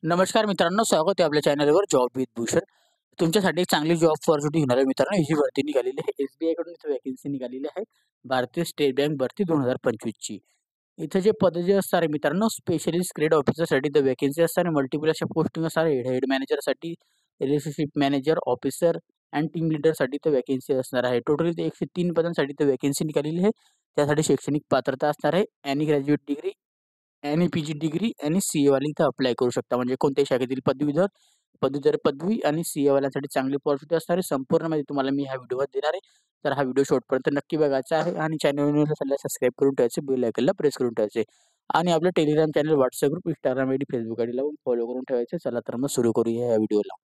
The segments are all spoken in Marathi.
नमस्कार मित्रांनो, स्वागत आहे आपल्या चॅनलवर जॉब विथ भूषण. तुमच्यासाठी एक चांगली जॉब अपॉर्च्युनिटी घेणार आहे मित्रांनो. ही जी भरती निघालेली आहे, SBI कडून इथं व्हॅकन्सी निघालेली आहे. भारतीय स्टेट बँक भरती 2025 ची. इथं जे पद जे असणार आहे मित्रांनो, स्पेशलिस्ट ग्रेड ऑफिसरसाठी इथं व्हॅकन्सी असणार आहे. मल्टिपल अशा पोस्टिंग असणार आहे. हेड मॅनेजरसाठी, relationship manager, officer and team लीडरसाठी इथं व्हॅकन्सी असणार आहे. टोटल इथे 103 पदांसाठी इथं व्हॅकन्सी निघालेली आहे. त्यासाठी शैक्षणिक पात्रता असणार आहे. Any graduate degree, any PG degree आणि सीए वाले इथं अप्लाय करू शकता. म्हणजे कोणत्याही शाखेतील पदवीधर, पदवीधर पदवी आणि सीए वाल्यांसाठी चांगली अपॉर्च्युनिटी असणार आहे. संपूर्ण माहिती तुम्हाला मी ह्या व्हिडिओवर देणार आहे. तर हा व्हिडिओ शेवटपर्यंत नक्की बघायचा आहे आणि चॅनलवर सबस्क्राईब करून ठेवायचे, बेल आयकॉनला प्रेस करून ठेवायचे आणि आपलं Telegram channel, WhatsApp group, Instagram ID, Facebook आयडीला फॉलो करून ठेवायचे. चला तर मग सुरू करूया या व्हिडिओला.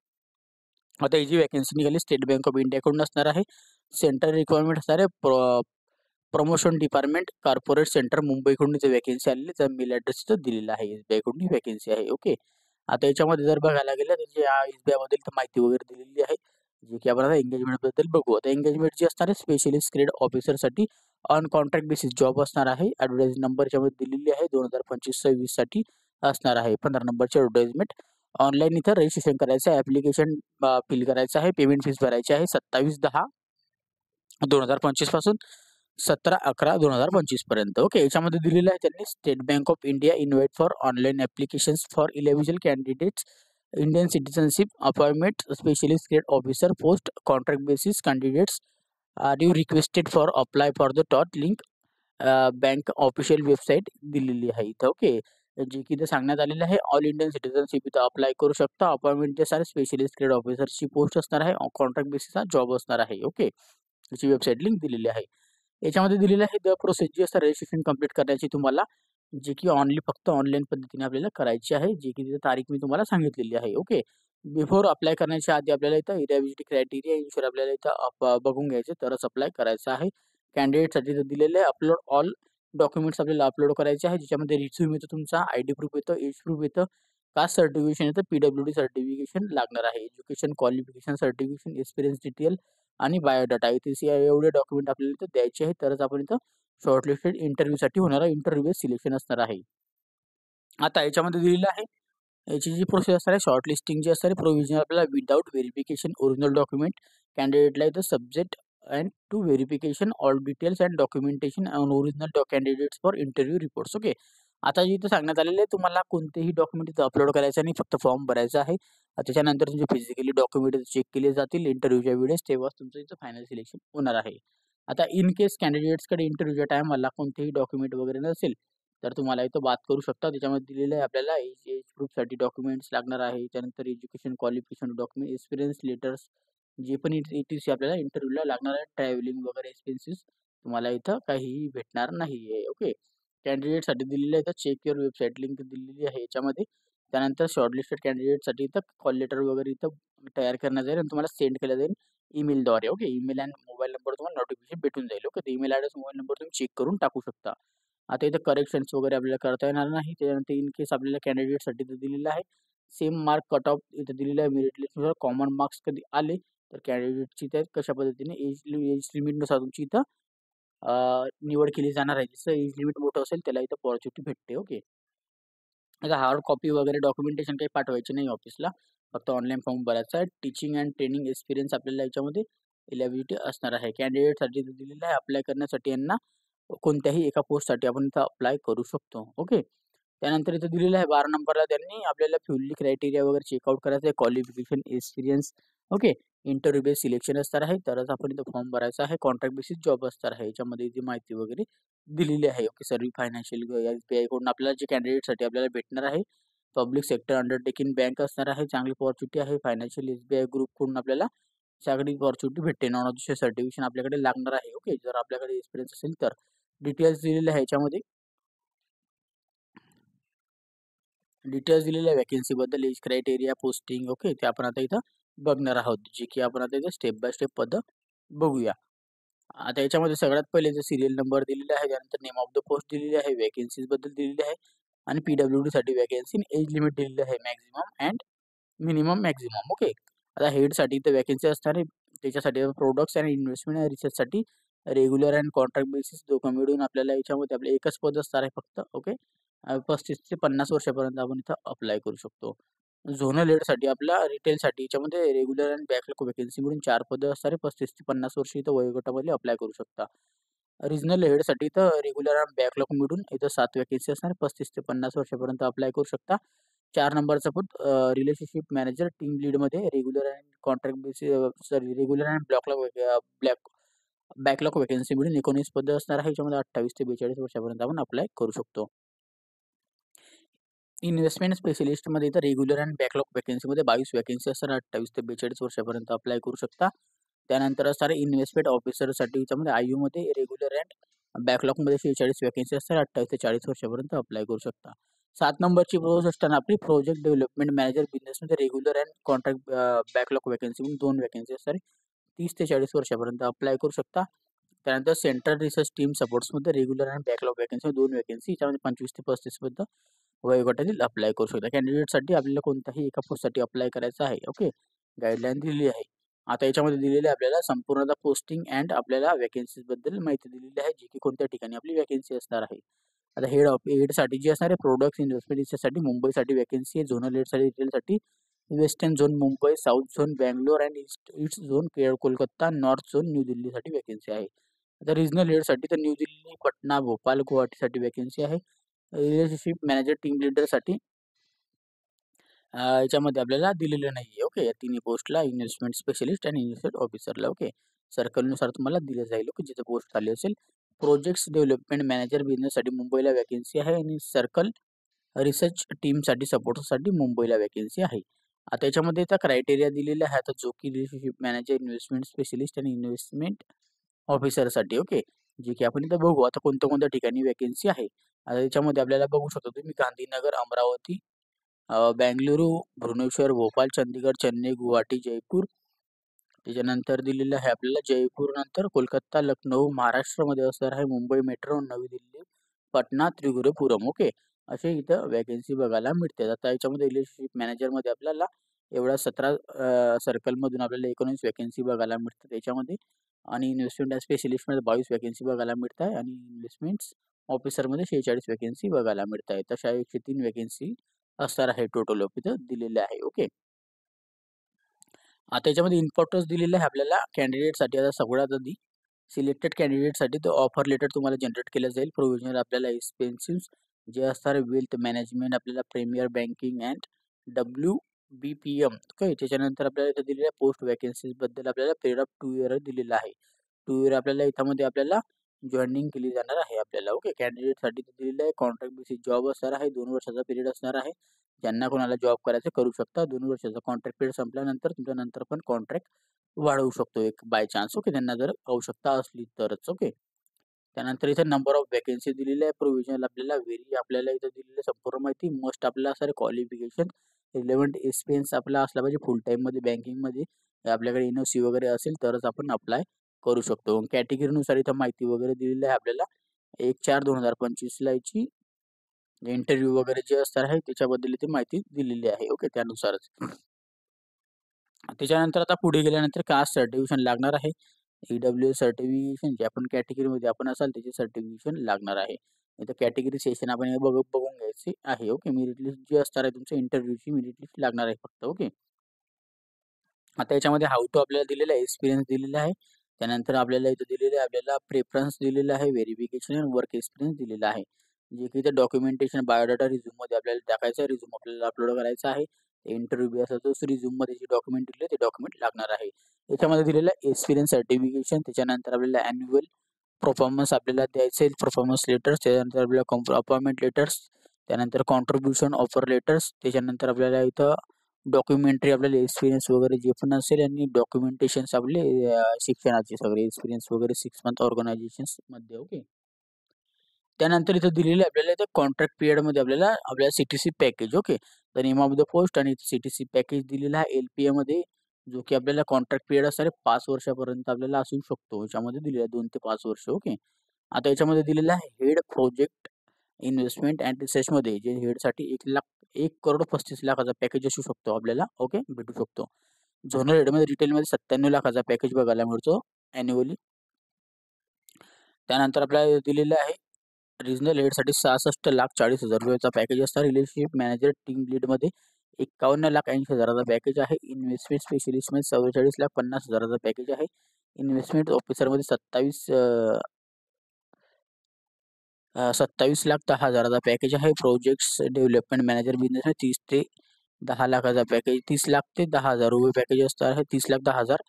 आता ही जी व्हॅकन्सी निघाली स्टेट बँक ऑफ इंडियाकडून असणार आहे. सेंट्रल रिक्वायरमेंट असणार आहे. प्रमोशन डिपार्टमेंट, कॉर्पोरेट सेंटर, मुंबईकडून इथे व्हॅकन्सी आलेली. त्याचा मेल ॲड्रेस इथं दिलेला आहे. SBI कडून ही व्हॅकन्सी आहे. ओके. आता याच्यामध्ये जर बघायला गेलं तर जे SBI बद्दल तर माहिती वगैरे दिलेली आहे. जे की आपण आता एंगेजमेंट बद्दल बघू. आता एंगेजमेंट जी असणार आहे स्पेशलिस्ट ग्रेड ऑफिसरसाठी ऑन कॉन्ट्रॅक्ट बेसिस जॉब असणार आहे. ॲडव्हर्टाइज नंबर याच्यामध्ये दिलेली आहे 2025-26 साठी असणार आहे. 15 नंबरची ॲडव्हर्टाइजमेंट. ऑनलाईन इथं रजिस्ट्रेशन करायचं आहे. ॲप्लिकेशन फिल करायचं आहे. पेमेंट फीस भरायची आहे 27/10/2025 पासून 17/11/2025 पर्यंत. ओके. याच्यामध्ये दिलेलं आहे त्यांनी State Bank of India invite for online applications for eligible candidates, Indian citizenship, appointment specialist grade officer post, contract basis candidates are you requested for apply for the dot link bank official website दिलेली आहे इथं. ओके. जे की इथं सांगण्यात आलेलं आहे ऑल इंडियन सिटिझनशिप इथं अप्लाय करू शकता. अपॉइंटमेंट जे सारे स्पेशलिस्ट ग्रेड ऑफिसरची पोस्ट असणार आहे. कॉन्ट्रॅक्ट बेसिसचा जॉब असणार आहे. ओके. त्याची वेबसाईट लिंक दिलेली आहे. याच्यामध्ये दिलेलं आहे द प्रोसेस जी असते रजिस्ट्रेशन कंप्लीट करण्याची तुम्हाला, जे की फक्त ऑनलाईन पद्धतीने आपल्याला करायची आहे. जे की तिथे तारीख मी तुम्हाला सांगितलेली आहे. ओके. बिफोर अप्लाय करण्याच्या आधी आपल्याला इथं इलिजिबिलिटी क्रायटेरिया इन्शुअर आपल्याला इथं बघून घ्यायचे, तरच अप्लाय करायचं आहे. कॅन्डिडेटसाठी तर दिलेलं आहे अपलोड ऑल डॉक्युमेंट्स आपल्याला अपलोड करायचे आहे. ज्याच्यामध्ये रिझ्यूम येतो तुमचा, आयडी प्रूफ येतं, एज प्रूफ येतं, कास्ट सर्टिफिकेशन येतं, PWD सर्टिफिकेशन लागणार आहे. Education qualification certification, experience detail आणि बायोडाटा एवढे डॉक्युमेंट आपल्याला इथं द्यायचे आहेत. तरच आपण इथं शॉर्टलिस्टेड इंटरव्ह्यूसाठी होणारा इंटरव्ह्यू सिलेक्शन असणार आहे. आता याच्यामध्ये दिलेलं आहे याची जी प्रोसेस असणार आहे शॉर्टलिस्टिंग जी असणार आहे प्रोव्हिजनल आपल्याला विदाऊट व्हेरिफिकेशन ओरिजिनल डॉक्युमेंट कॅन्डिडेटला इथं subject and to verification all details and documentation on original candidates for interview reports. Okay. आता इथं सांगण्यात आलेलं आहे तुम्हाला कोणतेही डॉक्युमेंट इथं अपलोड करायचं नाही, फक्त फॉर्म भरायचा आहे. त्याच्यानंतर तुमचे फिजिकली डॉक्युमेंट चेक केले जातील इंटरव्ह्यूच्या वेळेस, तेव्हाच तुमचं इथं फायनल सिलेक्शन होणार आहे. आता इन केस कॅन्डिडेट्सकडे इंटरव्ह्यूच्या टायमाला कोणतेही डॉक्युमेंट वगैरे नसेल, तर तुम्हाला इथं बात करू शकता. त्याच्यामध्ये दिलेलं आहे आपल्याला एज एज प्रूफसाठी डॉक्युमेंट्स लागणार आहे. त्यानंतर education qualification document, experience letters, जे पण ETC आपल्याला इंटरव्ह्यूला लागणार आहे. ट्रॅव्हलिंग वगैरे एक्सपेन्सेस तुम्हाला इथं काहीही भेटणार नाही. ओके. कॅन्डिडेटसाठी दिलेलं आहे इथं चेक युअर वेबसाईट लिंक दिलेली आहे याच्यामध्ये. त्यानंतर शॉर्टलिस्टेड कॅन्डिडेटसाठी इथं कॉल लेटर वगैरे इथं तयार करण्यात जाईल आणि तुम्हाला सेंड केलं जाईल ईमेलद्वारे. ओके. ईमेल आणि मोबाईल नंबर तुम्हाला नोटिफिकेशन भेटून जाईल. ओके. तर ईमेल ॲड्रेस, मोबाईल नंबर तुम्ही चेक करून टाकू शकता. आता इथं करेक्शन्स वगैरे आपल्याला करता येणार नाही. त्याच्यानंतर इन केस आपल्याला कॅन्डिडेटसाठी इथं दिलेलं आहे सेम मार्क कट ऑफ इथं दिलेलं आहे. मेरिट लिस्टनुसार कॉमन मार्क्स कधी आले तर कॅन्डिडेटची त्या कशा पद्धतीने एज लिमिटनुसार तुमची इथं निवड केली जाणार आहे. जसं एज लिमिट मोठं असेल त्याला इथं अपॉर्च्युनिटी भेटते. ओके. आता हार्ड कॉपी वगैरे डॉक्युमेंटेशन काही पाठवायची नाही ऑफिसला. फक्त ऑनलाईन फॉर्म भरायचा आहे. टीचिंग अँड ट्रेनिंग एक्सपिरियन्स आपल्याला याच्यामध्ये एलिजिबिलिटी असणार आहे. कॅन्डिडेटसाठी दिलेलं आहे अप्लाय करण्यासाठी यांना कोणत्याही एका पोस्टसाठी आपण इथं अप्लाय करू शकतो. ओके. त्यानंतर इथं दिलेलं आहे 12 नंबरला त्यांनी आपल्याला फ्युअली क्रायटेरिया वगैरे चेकआउट करायचं आहे. Qualification, experience. Okay. Interview base selection असणार आहे. तरच आपण इथं फॉर्म भरायचा आहे. कॉन्ट्रॅक्ट बेसिस जॉब असणार आहे. याच्यामध्ये जी माहिती वगैरे दिलेली आहे. ओके. सर्व फायनान्शियल SBI कडून आपल्याला जे कॅन्डिडेटसाठी आपल्याला भेटणार आहे. पब्लिक सेक्टर अंडरटेकिंग बँक असणार आहे. चांगली अपॉर्च्युनिटी आहे. फायनान्शियल SBI ग्रुपकडून आपल्याला चांगली अपॉर्च्युनिटी भेटते. नॉन ऑफिशियल सर्टिफिकेशन आपल्याकडे लागणार आहे. ओके. जर आपल्याकडे एक्सपिरियन्स असेल तर. डिटेल्स दिलेले आहे याच्यामध्ये. डिटेल्स दिलेल्या व्हॅकन्सीबद्दल, एज क्रायटेरिया, पोस्टिंग. ओके. ते आपण आता इथं बघणार आहोत. जे की आपण आता इथं स्टेप बाय स्टेप पद्धत बघूया. आता याच्यामध्ये सगळ्यात पहिले जे सीरियल नंबर दिलेला आहे, त्यानंतर नेम ऑफ द पोस्ट दिलेली आहे, व्हॅकन्सीजबद्दल दिलेली आहे आणि PWDसाठी व्हॅकन्सी, एज लिमिट दिलेली आहे maximum and minimum maximum. Okay. आता हेडसाठी इथं व्हॅकन्सी असणार आहे. त्याच्यासाठी प्रोडक्ट्स आणि इन्व्हेस्टमेंट आणि रिसर्चसाठी रेग्युलर अँड कॉन्ट्रॅक्ट बेसिस दोघं मिळून आपल्याला याच्यामध्ये आपलं एकच पद असणार आहे फक्त. ओके. 35 ते 50 वर्षापर्यंत आपण इथं अप्लाय करू शकतो. झोनल हेडसाठी आपला रिटेलसाठी याच्यामध्ये रेग्युलर आणि बॅकलॉग वेकेन्सी मिळून 4 पदं असणारे 35 ते 50 वर्ष इथं वयोगटामध्ये अप्लाय करू शकता. रिजनल हेडसाठी इथं रेग्युलर आणि बॅकलॉग मिळून इथं 7 वेकेन्सी असणार 35 ते 50 वर्षापर्यंत अप्लाय करू शकता. 4 नंबरचा पद रिलेशनशिप मॅनेजर टीम लीडमध्ये रेग्युलर आणि कॉन्ट्रॅक्ट बेसिस रेग्युलर आणि बॅकलॉग वेकेन्सी मिळून 19 पदं असणार आहे. याच्यामध्ये 28 ते 42 वर्षापर्यंत आपण अप्लाय करू शकतो. इन्व्हेस्टमेंट स्पेशलिस्टमध्ये इथं रेग्युलर आणि बॅकलॉग वेकेन्सीमध्ये 22 वेकेन्सी असणार 28 ते 42 वर्षापर्यंत अप्लाय करू शकता. त्यानंतर असणारे इन्व्हेस्टमेंट ऑफिसरसाठी याच्यामध्ये आययूमध्ये रेग्युलर अँड बॅकलॉगमध्ये 46 वेकेन्सी असतात 28 ते 40 वर्षापर्यंत अप्लाय करू शकता. 7 नंबरची पोस्ट असताना आपली प्रोजेक्ट डेव्हलपमेंट मॅनेजर बिझनेसमध्ये regular and contract backlog vacancy म्हणून 2 वेकेन्सी असतात 30 ते 40 वर्षापर्यंत अप्लाय करू शकता. त्यानंतर सेंट्रल रिसर्च टीम सपोर्ट्समध्ये रेग्युलर आणि बॅकलॉग वेकेन्सी 2 वेकेन्सी याच्यामध्ये 25 ते 35 पर्यंत वयोगटातील अप्लाय करू शकता. कॅन्डिडेटसाठी आपल्याला कोणत्याही एका पोस्टसाठी अप्लाय करायचं आहे. ओके. गाईडलाईन दिलेली आहे. आता याच्यामध्ये दिलेली आहे आपल्याला संपूर्णतः पोस्टिंग अँड आपल्याला वेकेन्सीजबद्दल माहिती दिलेली आहे, जी की कोणत्या ठिकाणी आपली वेकेन्सी असणार आहे. आता हेडसाठी जी असणार आहे प्रोडक्ट्स इन्व्हेस्टमेंट याच्यासाठी मुंबईसाठी वेकेन्सी आहे. झोनल हेडसाठी रिटेलसाठी western zone Mumbai, south zone Bangalore and east zone Kolkata, north zone new दिल्लीसाठी वेकेन्सी आहे. आता रिजनल हेडसाठी तर न्यू दिल्ली, पटना, भोपाळ, गुवाहाटीसाठी वेकेन्सी आहे. रिलेशनशिप मॅनेजर टीम लीडरसाठी याच्यामध्ये आपल्याला दिलेलं नाहीये. ओके. या तिन्ही पोस्टला इन्व्हेस्टमेंट स्पेशलिस्ट आणि इन्व्हेस्टमेंट ऑफिसरला ओके. सर्कलनुसार तुम्हाला दिलं जाईल ओके जिथे पोस्ट खाली असेल. प्रोजेक्ट्स डेव्हलपमेंट मॅनेजर बिझनेससाठी मुंबईला वेकेन्सी आहे आणि सर्कल रिसर्च टीमसाठी सपोर्टसाठी मुंबईला वेकेन्सी आहे. आता याच्यामध्ये आता क्रायटेरिया दिलेला आहे आता जो की रिलेशनशिप मॅनेजर, इन्व्हेस्टमेंट स्पेशलिस्ट आणि इन्व्हेस्टमेंट ऑफिसरसाठी ओके. जे की आपण इथं बघू आता कोणत्या-कोणत्या ठिकाणी वेकेन्सी आहे. आता याच्यामध्ये आपल्याला बघू शकतो तुम्ही गांधीनगर, अमरावती, बेंगलुरू, भुवनेश्वर, भोपाळ, चंदीगड, चेन्नई, गुवाहाटी, जयपूर. त्याच्यानंतर दिलेलं आहे आपल्याला जयपूर नंतर कोलकाता, लखनौ महाराष्ट्रामध्ये असणार आहे, मुंबई मेट्रो, नवी दिल्ली, पटना, त्रिपुरापुरम ओके. असे इथं वॅकन्सी बघायला मिळते. आता याच्यामध्ये रिलेशनशिप मॅनेजरमध्ये आपल्याला एवढ्या 17 सर्कलमधून आपल्याला 19 वॅकन्सी बघायला मिळतात त्याच्यामध्ये आणि इन्व्हेस्टमेंट स्पेशलिस्टमध्ये 22 वॅकन्सी बघायला मिळत आहे आणि इन्व्हेस्टमेंट्स ऑफिसरमध्ये 46 वॅकन्सी बघायला मिळत आहे. तशा 103 वॅकन्सी असणार आहे टोटल ऑफ इथं दिलेले आहे ओके. आता याच्यामध्ये इम्पॉर्टन्स दिलेलं आहे आपल्याला कॅन्डिडेटसाठी आता सगळ्यात आधी सिलेक्टेड कॅन्डिडेटसाठी तर ऑफर लेटर तुम्हाला जनरेट केलं जाईल. प्रोव्हिजनल आपल्याला एक्सपेन्सिव्ह जे असणार वेल्थ मॅनेजमेंट आपल्याला premier banking and WBPM okay. त्याच्यानंतर आपल्याला इथं दिलेल्या पोस्ट वॅकन्सीजबद्दल आपल्याला पिरियड ऑफ 2 इयर दिलेला आहे. 2 इयर आपल्याला याच्यामध्ये आपल्याला जॉइनिंग केली जाणार आहे आपल्याला ओके. कॅन्डिडेटसाठी दिलेलं आहे कॉन्ट्रॅक्ट बेसिस जॉब असणार आहे. 2 वर्षाचा पिरियड असणार आहे. ज्यांना कोणाला जॉब करायचा करू शकता. 2 वर्षाचा कॉन्ट्रॅक्ट पिरियड संपल्यानंतर तुमच्या नंतर पण कॉन्ट्रॅक्ट वाढवू शकतो एक बाय चान्स ओके. त्यांना जर आवश्यकता असली तरच ओके. त्यानंतर इथे नंबर ऑफ वॅकन्सी दिलेली आहे. प्रोव्हिजनल आपल्याला आपल्याला इथं दिलेली संपूर्ण माहिती मस्ट आपल्याला असणारे क्वालिफिकेशन रिलेव्हंट एक्सपिरियन्स आपला असला पाहिजे फुल टाईममध्ये बँकिंगमध्ये आपल्याकडे NOC वगैरे असेल तरच आपण अप्लाय करू शकतो. कॅटेगरीनुसार इथं माहिती वगैरे दिलेली आहे आपल्याला 1/4/2025ला याची इंटरव्ह्यू वगैरे जे असणार आहे त्याच्याबद्दल इथे माहिती दिलेली आहे ओके त्यानुसारच. त्याच्यानंतर आता पुढे गेल्यानंतर कास्ट सर्टिफिकेशन लागणार आहे. EWS सर्टिफिकेशन जे आपण कॅटेगरीमध्ये आपण असाल त्याचे सर्टिफिकेशन लागणार आहे. इथं कॅटेगरी सेशन आपण हे बघून घ्यायचे आहे ओके. मेरिट लिस्ट जी असणार आहे तुमच्या इंटरव्ह्यूची मेरिट लिस्ट लागणार आहे फक्त ओके. आता याच्यामध्ये हाऊ टू आपल्याला दिलेला आहे, एक्सपिरियन्स दिलेला आहे. त्यानंतर आपल्याला इथं दिलेलं आहे आपल्याला प्रेफरन्स दिलेला आहे, व्हेरिफिकेशन आणि वर्क एक्सपिरियन्स दिलेला आहे. जे की इथं डॉक्युमेंटेशन बायोडाटा रिझ्यूममध्ये आपल्याला टाकायचा आहे. रिझ्यूम आपल्याला अपलोड करायचा आहे. इंटरव्ह्यू असा तो रिझ्यूममध्ये जे डॉक्युमेंट दिले ते डॉक्युमेंट लागणार आहे. याच्यामध्ये दिलेलं आहे एक्सपिरियन्स सर्टिफिकेशन त्याच्यानंतर आपल्याला ॲन्युअल परफॉर्मन्स आपल्याला द्यायचं आहे. परफॉर्मन्स लेटर्स त्याच्यानंतर आपल्याला अपॉइंटमेंट लेटर्स त्यानंतर कॉन्ट्रिब्युशन ऑफर लेटर्स त्याच्यानंतर आपल्याला इथं डॉक्युमेंटरी आपल्याला एक्सपिरियन्स वगैरे जे पण असेल आणि डॉक्युमेंटेशन्स आपले शिक्षणाचे सगळे एक्सपिरियन्स वगैरे 6 मंथ ऑर्गनायझेशन्समध्ये ओके. त्यानंतर इथं दिलेलं आपल्याला इथं कॉन्ट्रॅक्ट पिरियडमध्ये आपल्याला CTC package okay. The name of the post आणि CTC पॅकेज दिलेला आहे LPAमध्ये जो की आपल्याला कॉन्ट्रॅक्ट पिरियड असणार आहे 5 वर्षापर्यंत आपल्याला असू शकतो. याच्यामध्ये दिलेलं आहे 2 ते 5 वर्ष ओके. आता याच्यामध्ये दिलेलं आहे हेड प्रोजेक्ट इन्व्हेस्टमेंट अँड रिसर्चमध्ये जे हेडसाठी 1,35,00,000चा पॅकेज असू शकतो आपल्याला ओके भेटू शकतो. झोनल हेडमध्ये रिटेलमध्ये 97,00,000चा पॅकेज बघायला मिळतो ॲन्युअली. त्यानंतर आपल्याला दिलेलं आहे रिजनल हेडसाठी 66,40,000 रुपयाचा पॅकेज असणार. रिलेशनशिप मॅनेजर टीम लीडमध्ये 51,80,000चा पॅकेज आहे. इन्व्हेस्टमेंट स्पेशलिस्टमध्ये 44,50,000चा पॅकेज आहे. इन्व्हेस्टमेंट ऑफिसरमध्ये 27,10,000चा पॅकेज आहे. प्रोजेक्ट्स डेव्हलपमेंट मॅनेजर बिझनेस 30 ते 10,00,000चा पॅकेज, 30,00,000 ते 10,000 रुपये पॅकेज असणार आहे. 30,10,000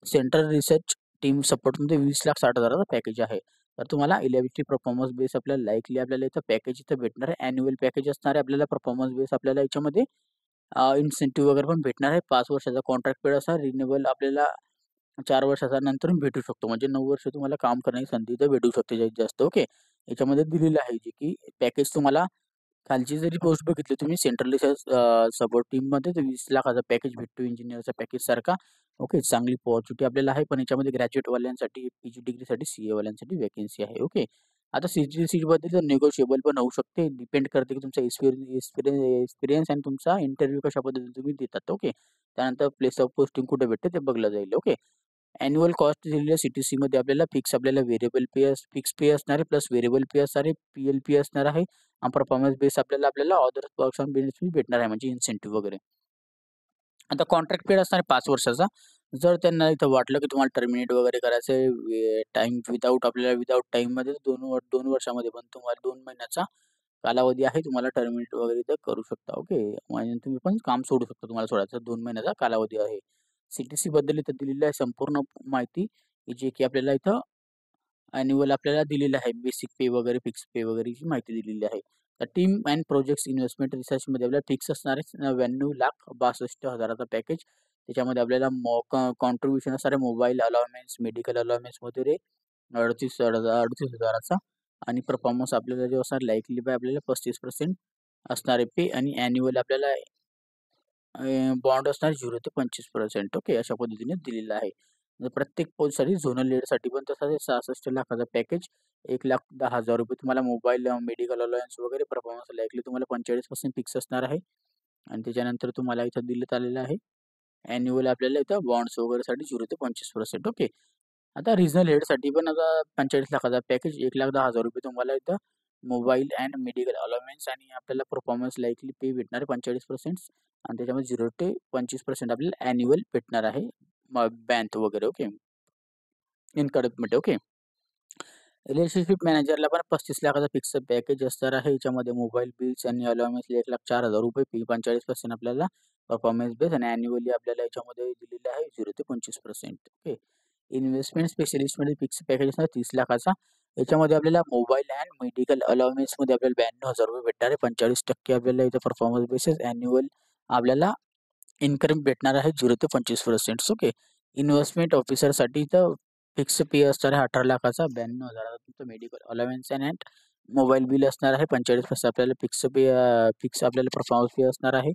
सेंट्रल रिसर्च टीम सपोर्टमध्ये 20,60,000चा पॅकेज आहे. तर तुम्हाला इलेव्हिटी परफॉर्मन्स बेस आपल्याला आपल्याला इथं पॅकेज इथं भेटणार आहे. ॲन्युअल पॅकेज असणार आहे आपल्याला परफॉर्मन्स बेस आपल्याला याच्यामध्ये इन्सेंटिव्ह वगैरे पण भेटणार आहे. 5 वर्षाचा कॉन्ट्रॅक्ट पिरियड असणार. रिन्युअल आपल्याला 4 वर्षाचा नंतर भेटू शकतो. म्हणजे 9 वर्ष तुम्हाला काम करण्याची संधी इथं भेटू शकते जास्तीत जास्त. ओके. याच्यामध्ये दिलेलं आहे जे की पॅकेज तुम्हाला खालची जरी पोस्ट बघितली तुम्ही सेंट्रल रिसर्च सपोर्ट टीममध्ये तर 20,00,000चा पॅकेज भेटतो इंजिनिअरचा पॅकेज सारखा. ओके. चांगली अपॉर्च्युनिटी आपल्याला आहे. पण याच्यामध्ये ग्रॅज्युएटवाल्यांसाठी, पीजी डिग्रीसाठी, सीएवाल्यांसाठी व्हॅकन्सी आहे. ओके. आता सीटची सीटबद्दल तर निगोशिएबल पण होऊ शकते. डिपेंड करते की तुमचा एक्सपिरियन्स आणि तुमचा इंटरव्ह्यू कशा पद्धतीने तुम्ही देतात. ओके. त्यानंतर प्लेस ऑफ पोस्टिंग कुठे भेटते ते बघलं जाईल. ओके. ॲन्युअल कॉस्ट दिलेली आहे सीटीसीमध्ये आपल्याला आपल्याला व्हेरिएबल पे फिक्स पे असणार आहे प्लस व्हेरिएबल पे असणार आहे, पीएलपी असणार आहे. परफॉर्मन्स बेस आपल्याला अदर पर्क्स अँड बेनिफिट भेटणार आहे म्हणजे इन्सेंटिव्ह वगैरे. आता कॉन्ट्रॅक्ट पिरियड असणार आहे 5 वर्षाचा. जर त्यांना इथं वाटलं की तुम्हाला टर्मिनेट वगैरे करायचं आहे टाईम विदाऊट टाईममध्ये 2 वर्षामध्ये पण तुम्हाला 2 महिन्याचा कालावधी आहे. तुम्हाला टर्मिनेट वगैरे इथं करू शकता. ओके. म्हणजे तुम्ही पण काम सोडू शकता. तुम्हाला सोडायचा 2 महिन्याचा कालावधी आहे. सीटीसीबद्दल इथं दिलेली आहे संपूर्ण माहिती जी की आपल्याला इथं ॲन्युअल आपल्याला दिलेलं आहे. बेसिक पे वगैरे, फिक्स पे वगैरेची माहिती दिलेली आहे. तर टीम अँड प्रोजेक्ट्स इन्व्हेस्टमेंट रिसर्चमध्ये आपल्याला फिक्स असणार आहे 99,62,000चा पॅकेज. त्याच्यामध्ये आपल्याला कॉन्ट्रिब्युशन असणार आहे मोबाईल अलाउन्स, मेडिकल अलाउन्स वगैरे 38,000चा आणि परफॉर्मन्स आपल्याला जो असणार लाईकली बाय आपल्याला 35% असणार आहे पे आणि ॲन्युअल आपल्याला बॉन्ड असणार 0 ते 25%. ओके. अशा पद्धतीने दिलेलं आहे. प्रत्येक पोस्टसाठी झोनल लीडसाठी पण तसंच आहे 66,00,000चा पॅकेज. 1,10,000 रुपये तुम्हाला मोबाईल, मेडिकल अलाउन्स वगैरे परफॉर्मन्स लाईकली तुम्हाला 45% फिक्स असणार आहे. आणि त्याच्यानंतर तुम्हाला इथं देण्यात आलेलं आहे. ॲन्युअल आपल्याला इथं बॉन्ड्स वगैरेसाठी 0 ते 25%. ओके. आता रिजनल हेडसाठी पण आता 45,00,000चा पॅकेज 1,10,000 रुपये तुम्हाला इथं मोबाईल अँड मेडिकल अलाउन्स आणि आपल्याला परफॉर्मन्स लाईकली पे भेटणार आहे 45% आणि त्याच्यामध्ये 0 ते 25% आपल्याला ॲन्युअल भेटणार आहे. बँथ वगैरे. ओके. इन्करेजमेंट. ओके. रिलेशनशिप मॅनेजरला पण 35,00,000चा फिक्स पॅकेज असणार आहे. याच्यामध्ये मोबाईल बिल्स आणि अलाउन्सला 1,04,000 रुपये फी 45% आपल्याला परफॉर्मन्स बेस आणि ॲन्युअली आपल्याला याच्यामध्ये दिलेलं आहे 0 ते 25%. ओके. इन्व्हेस्टमेंट स्पेशलिस्टमध्ये फिक्स पॅकेज असणार 30,00,000चा. याच्यामध्ये आपल्याला मोबाईल अँड मेडिकल अलाउन्समध्ये आपल्याला 92,000 रुपये भेटणार आहे. 45% आपल्याला इथं परफॉर्मन्स बेसिस ॲन्युअल आपल्याला इन्कम भेटणार आहे 0 ते 25%. ओके. इन्व्हेस्टमेंट ऑफिसरसाठी तर फिक्स पे असणार आहे 18,00,000चा. 92,000चा तुमचं medical allowance and mobile bill असणार आहे. 45% आपल्याला फिक्स आपल्याला परफॉर्मन्स पे असणार आहे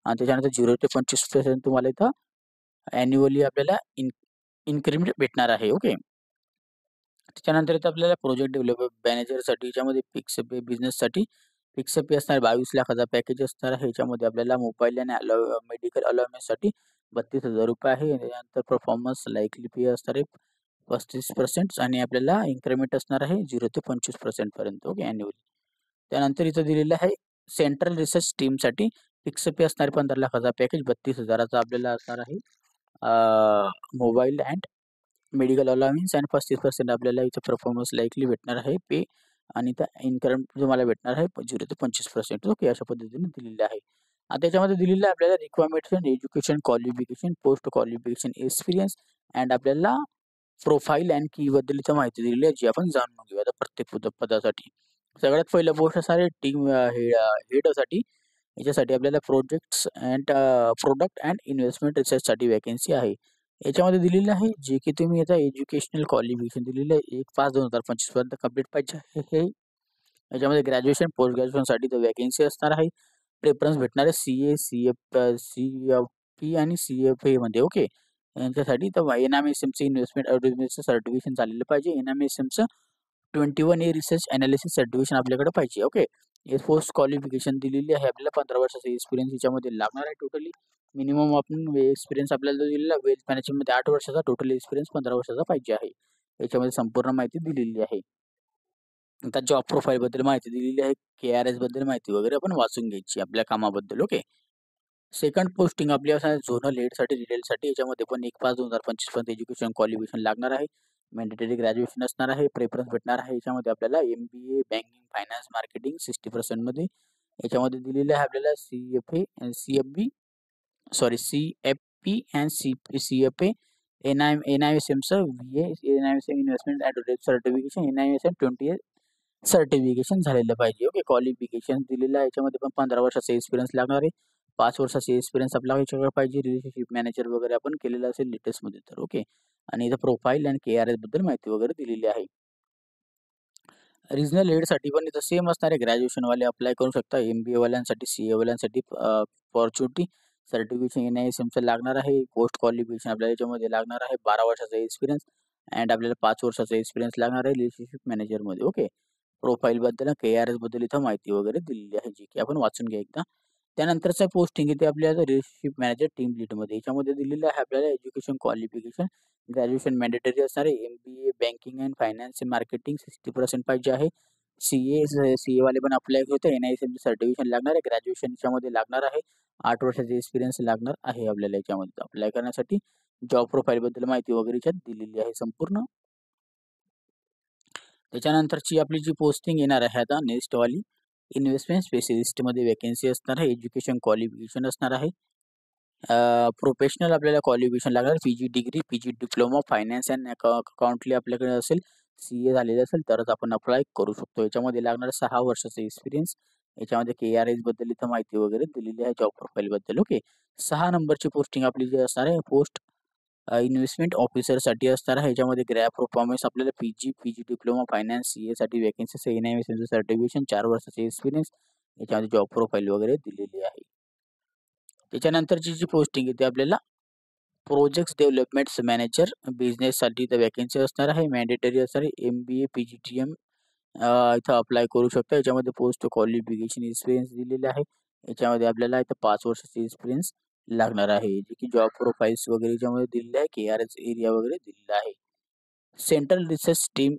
आणि त्याच्यानंतर 0 ते 25% तुम्हाला इथं ॲन्युअली आपल्याला इन्क्रिमेंट भेटणार आहे. ओके. त्याच्यानंतर इथं आपल्याला प्रोजेक्ट डेव्हलपमेंट मॅनेजरसाठी याच्यामध्ये फिक्स पे बिझनेससाठी फिक्स पे असणार 22,00,000चा पॅकेज असणार आहे. याच्यामध्ये आपल्याला मोबाईल आणि मेडिकल अलाउन्ससाठी 32,000 रुपये आहे. त्याच्यानंतर परफॉर्मन्स लाईकली पे असणार आहे 35% आणि आपल्याला इन्क्रिमेंट असणार आहे 0 ते 25% पर्यंत. ओके. ॲन्युअली. त्यानंतर इथं दिलेलं आहे सेंट्रल रिसर्च टीमसाठी फिक्स पे असणार 15,00,000चा पॅकेज 32,000चा आपल्याला असणार आहे. मोबाईल अँड मेडिकल अलाउन्स आणि 35% आपल्याला इथं परफॉर्मन्स लाईकली भेटणार आहे पे आणि त्या इन्कम तुम्हाला भेटणार आहे 0 ते 25%. ओके. अशा पद्धतीने दिलेलं आहे. आता त्याच्यामध्ये दिलेलं आहे आपल्याला requirement education qualification, post qualification experience and आपल्याला प्रोफाईल अँड कीबद्दल इथं माहिती दिलेली आहे जी आपण जाणून घेऊ आता प्रत्येक पदासाठी. सगळ्यात पहिलं पोस्ट असणार आहे टीम हेडसाठी. याच्यासाठी आपल्याला प्रोडक्ट अँड इन्व्हेस्टमेंट रिसर्चसाठी व्हॅकन्सी आहे. याच्यामध्ये दिलेलं आहे जे की तुम्ही याचा एज्युकेशनल क्वालिफिकेशन दिलेलं आहे 1/5/2025 पर्यंत कंप्लीट पाहिजे आहे हे. याच्यामध्ये ग्रॅज्युएशन, पोस्ट ग्रॅज्युएशनसाठी तर व्हॅकन्सी असणार आहे. प्रेफरन्स भेटणार आहे सीए, सीएफपी आणि सीएफए मध्ये. ओके. यांच्यासाठी तर एनआयएमएसएमचं इन्व्हेस्टमेंट ॲडव्हायझरचं सर्टिफिकेशन झालेलं पाहिजे. एनआयएमएसएमचं 21 रिसर्च ॲनालिसिस सर्टिफिकेशन आपल्याकडे पाहिजे. ओके. हे पोस्ट क्वालिफिकेशन दिलेली आहे आपल्याला 15 वर्षाचा एक्सपिरियन्स याच्यामध्ये लागणार आहे टोटली. मिनिमम आपण एक्सपिरियन्स आपल्याला जो दिलेला वेल्थ मॅनेजमेंटमध्ये 8 वर्षाचा, टोटल एक्सपिरियन्स 15 वर्षाचा पाहिजे आहे. याच्यामध्ये संपूर्ण माहिती दिलेली आहे. आता जॉब प्रोफाईलबद्दल माहिती दिलेली आहे. KRS बद्दल माहिती वगैरे आपण वाचून घ्यायची आपल्या कामाबद्दल. ओके. सेकंड पोस्टिंग आपली असणार झोनल हेडसाठी रिटेलसाठी. याच्यामध्ये पण 1/5/2025 पर्यंत एज्युकेशन क्वालिफिकेशन लागणार आहे. मॅन्डेटरी ग्रॅज्युएशन असणार आहे. प्रेफरन्स भेटणार आहे. याच्यामध्ये आपल्याला MBA, बँकिंग, फायनान्स, मार्केटिंग 60% मध्ये. याच्यामध्ये दिलेलं आहे आपल्याला CFP and CFA, NISMचं VA, NISM investment advocate certification, NISM 20 certification झालेलं पाहिजे. ओके. क्वालिफिकेशन दिलेलं आहे. याच्यामध्ये पण 15 वर्षाचा एक्सपिरियन्स लागणार आहे. 5 वर्षाचा एक्सपिरियन्स आपला याच्याकडे पाहिजे. रिलेशनशिप मॅनेजर वगैरे आपण केलेलं असेल लेटेस्टमध्ये तर. ओके. आणि इथं प्रोफाईल आणि KRS बद्दल माहिती वगैरे दिलेली आहे. रिजनल हेडसाठी पण इथं सेम असणार आहे. ग्रॅज्युएशनवाले अप्लाय करू शकता. MBA वाल्यांसाठी, CA वाल्यांसाठी अपॉर्च्युनिटी सर्टिफिकेशन NISMचं लागणार आहे. पोस्ट क्वालिफिकेशन आपल्याला याच्यामध्ये लागणार आहे. 12 वर्षाचा एक्सपिरियन्स अँड आपल्याला 5 वर्षाचा एक्सपिरियन्स लागणार आहे रिलेशनशिप मॅनेजरमध्ये. ओके. प्रोफाईलबद्दल KRS बद्दल इथं माहिती वगैरे दिलेली आहे, जी की आपण वाचून घ्या एकदा. त्यानंतरचा पोस्टिंग येते आपल्याला रिलेशनशिप मॅनेजर टीम लीडमध्ये. याच्यामध्ये दिलेलं आहे आपल्याला एज्युकेशन क्वालिफिकेशन. ग्रॅज्युएशन मॅन्डेटरी असणार आहे. MBA, banking and finance and marketing 60% पाहिजे आहे. CA वाले पण अप्लाय होते. NISM सर्टिफिकेशन लागणार आहे. ग्रॅज्युएशन याच्यामध्ये लागणार आहे. 8 वर्षाचा एक्सपिरियन्स लागणार आहे आपल्याला याच्यामध्ये अप्लाय करण्यासाठी. जॉब प्रोफाईलबद्दल माहिती वगैरे याच्यात दिलेली आहे संपूर्ण. त्याच्यानंतरची आपली जी पोस्टिंग येणार आहे आता नेक्स्टवाली, इन्व्हेस्टमेंट स्पेशलिस्टमध्ये वेकेन्सी असणार आहे. एज्युकेशन क्वालिफिकेशन असणार आहे. प्रोफेशनल आपल्याला क्वालिफिकेशन लागणार. PG degree, PG diploma, finance and accountancy आपल्याकडे असेल, CA झालेलं असेल तरच आपण अप्लाय करू शकतो. याच्यामध्ये लागणार 6 वर्षाचा एक्सपिरियन्स. याच्यामध्ये KRS बद्दल इथं माहिती वगैरे दिलेली आहे जॉब प्रोफाईलबद्दल. ओके. 6 नंबरची पोस्टिंग आपली जी असणार आहे पोस्ट इन्व्हेस्टमेंट ऑफिसरसाठी असणार आहे. ह्याच्यामध्ये ग्रॅप परफॉर्मन्स आपल्याला PG डिप्लोमा, फायनान्स, CA साठी वेकेन्सी, NISMचं सर्टिफिकेशन, 4 वर्षाचा एक्सपिरियन्स. याच्यामध्ये जॉब प्रोफाईल वगैरे दिलेली आहे. त्याच्यानंतरची जी पोस्टिंग येते आपल्याला प्रोजेक्ट्स डेव्हलपमेंट्स मॅनेजर बिझनेससाठी इथं वेकेन्सी असणार आहे. मॅन्डेटरी असणार आहे. MBA, PGDM इथं अप्लाय करू शकता. याच्यामध्ये पोस्ट क्वालिफिकेशन एक्सपिरियन्स दिलेले आहे. याच्यामध्ये आपल्याला इथं 5 वर्षाचा एक्सपिरियन्स लागणार आहे. जे की जॉब प्रोफाईल्स वगैरे याच्यामध्ये दिलेले आहे. KRS एरिया वगैरे दिलेला आहे. सेंट्रल रिसर्च टीम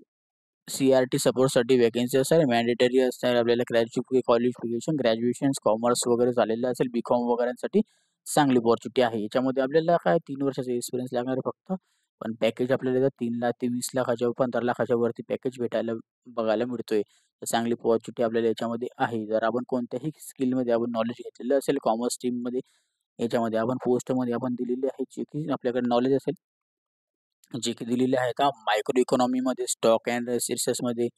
CRT सपोर्टसाठी वेकेन्सी असणार. मॅन्डेटरी असणार आपल्याला क्वालिफिकेशन, ग्रॅज्युएशन, कॉमर्स वगैरे झालेलं असेल, BCom वगैरेंसाठी चांगली अपॉर्च्युनिटी आहे. याच्यामध्ये आपल्याला काय 3 वर्षाचा एक्सपिरियन्स लागणार आहे फक्त. पण पॅकेज आपल्याला इथं 3 लाख ते 20 लाखाच्या 15 लाखाच्या वरती पॅकेज बघायला मिळतोय. तर चांगली अपॉर्च्युनिटी आपल्याला याच्यामध्ये आहे. जर आपण कोणत्याही स्किलमध्ये आपण नॉलेज घेतलेलं असेल कॉमर्स स्ट्रीममध्ये, याच्यामध्ये आपण पोस्टमध्ये आपण दिलेली आहे, जे की आपल्याकडे नॉलेज असेल, जे की दिलेले आहेत मायक्रो इकॉनॉमीमध्ये, स्टॉक अँड शेअर्समध्ये,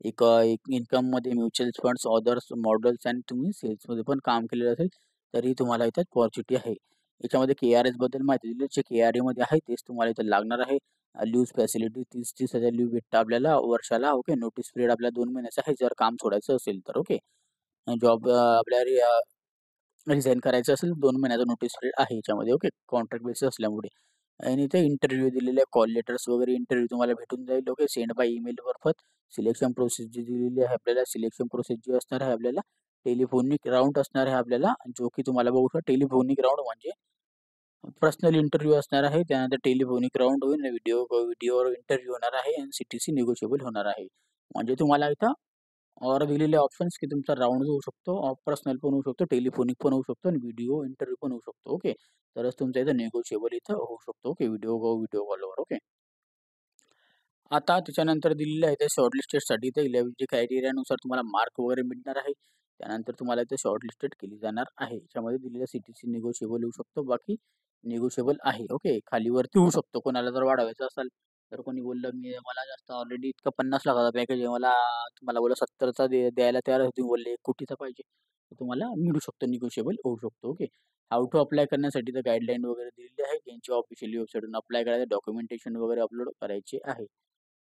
एक इन्कममध्ये, म्युच्युअल फंड्स, अदर्स मॉडेल्स आणि तुम्ही सेल्समध्ये पण काम केलेलं असेल, तरी तुम्हाला इथं अपॉर्च्युनिटी आहे. याच्यामध्ये KRS बद्दल माहिती दिली, जे KRAमध्ये आहे तेच तुम्हाला इथं लागणार आहे. लीव्ह फॅसिलिटी 30,000 लीव्ह भेटतं आपल्याला वर्षाला. ओके. नोटीस पिरियड आपला 2 महिन्याचा आहे जर काम सोडायचं असेल तर. ओके. जॉब आपल्याला रिझाइन करायचं असेल 2 महिन्याचा नोटीस पिरियड आहे याच्यामध्ये. ओके. कॉन्ट्रॅक्ट बेसिस असल्यामुळे. आणि इथे इंटरव्ह्यू दिलेले कॉल लेटर्स वगैरे इंटरव्ह्यू तुम्हाला भेटून जाईल. ओके. सेंड बाय ईमेल मार्फत. सिलेक्शन प्रोसेस जी दिलेली आहे आपल्याला, सिलेक्शन प्रोसेस जी असणार आहे आपल्याला, टेलिफोनिक राउंड असणार आहे आपल्याला, जो की तुम्हाला बघू शकता. टेलिफोनिक राउंड म्हणजे पर्सनल इंटरव्ह्यू असणार आहे. त्यानंतर टेलिफोनिक राउंड होईल, व्हिडिओवर इंटरव्ह्यू होणार आहे आणि CTC निगोशिएबल होणार आहे. म्हणजे तुम्हाला इथं दिलेले ऑप्शन्स की तुमचा राउंड होऊ शकतो, पर्सनल पण होऊ शकतो, टेलिफोनिक पण होऊ शकतो आणि व्हिडिओ इंटरव्ह्यू पण होऊ शकतो. ओके. तरच तुमचा इथं निगोशिएबल इथं होऊ शकतो. ओके. व्हिडिओ कॉलवर. ओके. आता त्याच्यानंतर दिलेलं आहे ते शॉर्टलिस्टेडसाठी इथे 11 क्रायटेरियानुसार तुम्हाला मार्क वगैरे मिळणार आहे. त्यानंतर तुम्हाला इथे शॉर्टलिस्टेड केली जाणार आहे. याच्यामध्ये दिलेलं CTC निगोशिएबल होऊ शकतो. बाकी निगोशिएबल आहे. ओके. खालीवरती होऊ शकतो. कोणाला जर वाढवायचं असेल, तर कोणी बोललं मला जास्त ऑलरेडी इतका 50 लाखाचा पॅकेज आहे. तुम्हाला बोललं 70चा द्यायला तयार आहे. तुम्ही बोलले 1 कोटीचा पाहिजे. तर तुम्हाला मिळू शकतो, निगोशिएबल होऊ शकतो. ओके. हाऊ टू अप्लाय करण्यासाठी तर गाईडलाईन वगैरे दिलेली आहे. त्यांची ऑफिशियली वेबसाईटवरून अप्लाय करायचं, डॉक्युमेंटेशन वगैरे अपलोड करायचे आहे.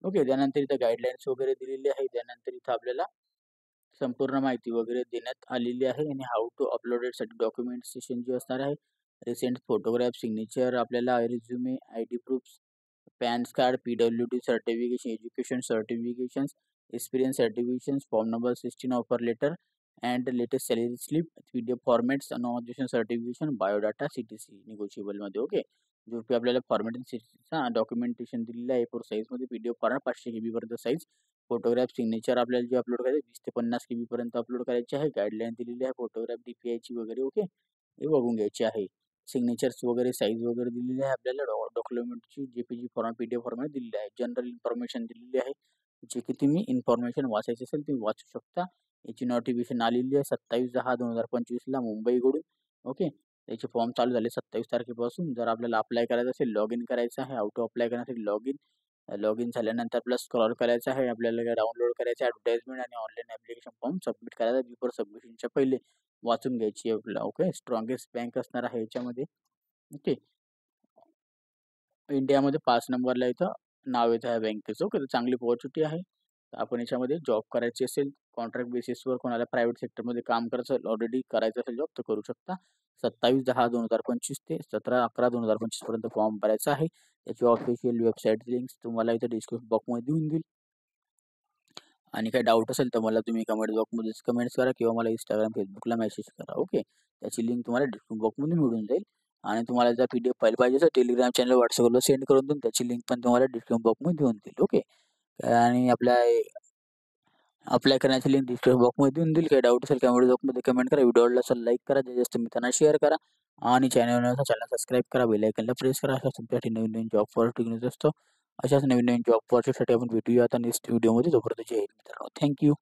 ओके. त्यानंतर इथं गाईडलाईन्स वगैरे दिलेली आहे. त्यानंतर इथं आपल्याला संपूर्ण माहिती वगैरे देण्यात आलेली आहे आणि हाऊ टू अपलोडेडसाठी डॉक्युमेंटेशन जे असणार आहे, रिसेंट फोटोग्राफ, सिग्नेचर, आपल्याला resume, ID proofs, PAN card, PWD certification, education certifications, experience certifications, form number 16 offer letter and latest salary slip, PDF formats, nomination certification, biodata, CTC निगोशिएबलमध्ये. ओके. जो की आपल्याला फॉर्मॅट CTCचा डॉक्युमेंटेशन दिलेलं आहे फोर साईजमध्ये. PDF फॉर्मॅट 500 KB पर्यंत साईज. फोटोग्राफ, सिग्नेचर आपल्याला जे अपलोड करायचे 20 ते 50 KB पर्यंत अपलोड करायचे आहे. गाईडलाईन दिलेली आहे फोटोग्राफ DPIची वगैरे. ओके. हे बघून घ्यायची आहे. सिग्नेचर्स वगैरे साईज वगैरे दिलेली आहे आपल्याला. डॉक्युमेंटची JPG फॉर्मॅट PDF फॉर्मॅट दिलेली आहे. जनरल इन्फॉर्मेशन दिलेली आहे. जे की तुम्ही इन्फॉर्मेशन वाचायची असेल तुम्ही वाचू शकता. याची नोटिफिकेशन आलेली आहे 27/10/2025 मुंबईकडून. ओके. त्याचे फॉर्म चालू झाले 27 तारखेपासून. जर आपल्याला अप्लाय करायचं असेल, लॉग इन करायचं आहे. हाऊ टू अप्लाय करण्यासाठी लॉग इन झाल्यानंतर आपल्याला स्क्रॉल करायचं आहे. आपल्याला डाउनलोड करायचं आहे ॲडव्हर्टाइजमेंट आणि ऑनलाईन ॲप्लिकेशन फॉर्म सबमिट करायचा. बिफोर सबमिशनच्या पहिले वाचून घ्यायची आहे आपल्याला. ओके. स्ट्रॉंगेस्ट बँक असणार आहे याच्यामध्ये. ओके. इंडियामध्ये 5 नंबरला इथं नाव येतं ह्या बँकेचं. ओके. तर चांगली अपॉर्च्युनिटी आहे. आपण याच्यामध्ये जॉब करायची असेल, कॉन्ट्रॅक्ट बेसिसवर कोणाला प्रायव्हेट सेक्टरमध्ये काम करायचं ऑलरेडी करायचं असेल जॉब तर करू शकता. 27/10/2025 ते 17/11/2025 पर्यंत फॉर्म भरायचा आहे. त्याची ऑफिशियल वेबसाईट लिंक्स तुम्हाला इथं डिस्क्रिप्शन बॉक्समध्ये देऊन देईल. आणि काही डाऊट असेल तर मला तुम्ही कमेंट बॉक्समध्येच कमेंट्स करा किंवा मला Instagram, Facebookला मेसेज करा. ओके. त्याची लिंक तुम्हाला डिस्क्रिप्शन बॉक्समध्ये मिळून जाईल. आणि तुम्हाला जर PDF फाईल पाहिजे तर टेलिग्राम चॅनल WhatsAppला सेंड करून देऊन त्याची लिंक पण तुम्हाला डिस्क्रिप्शन बॉक्समध्ये देऊन देईल. ओके. आणि अप्लाय करण्याची लिंक डिस्क्रिप्शन बॉक्समध्ये देऊन देईल. काही डाऊट असेल कमेंट बॉक्समध्ये कमेंट करा. व्हिडिओ आवडला असेल लाईक करा. जास्त मित्रांना शेअर करा. आणि चॅनल सबस्क्राईब करा. बेल आयकॉनला प्रेस करा. अशा तुमच्यासाठी नवीन जॉब ऑपॉर्च्युनिटी न्यूज असतो. अशाच नवीन जॉब ऑपॉर्च्युनिटीसाठी आपण भेटूया आता नेक्स्ट व्हिडिओमध्ये. तोपर्यंत जय हिंद मित्रांनो. थँक्यू.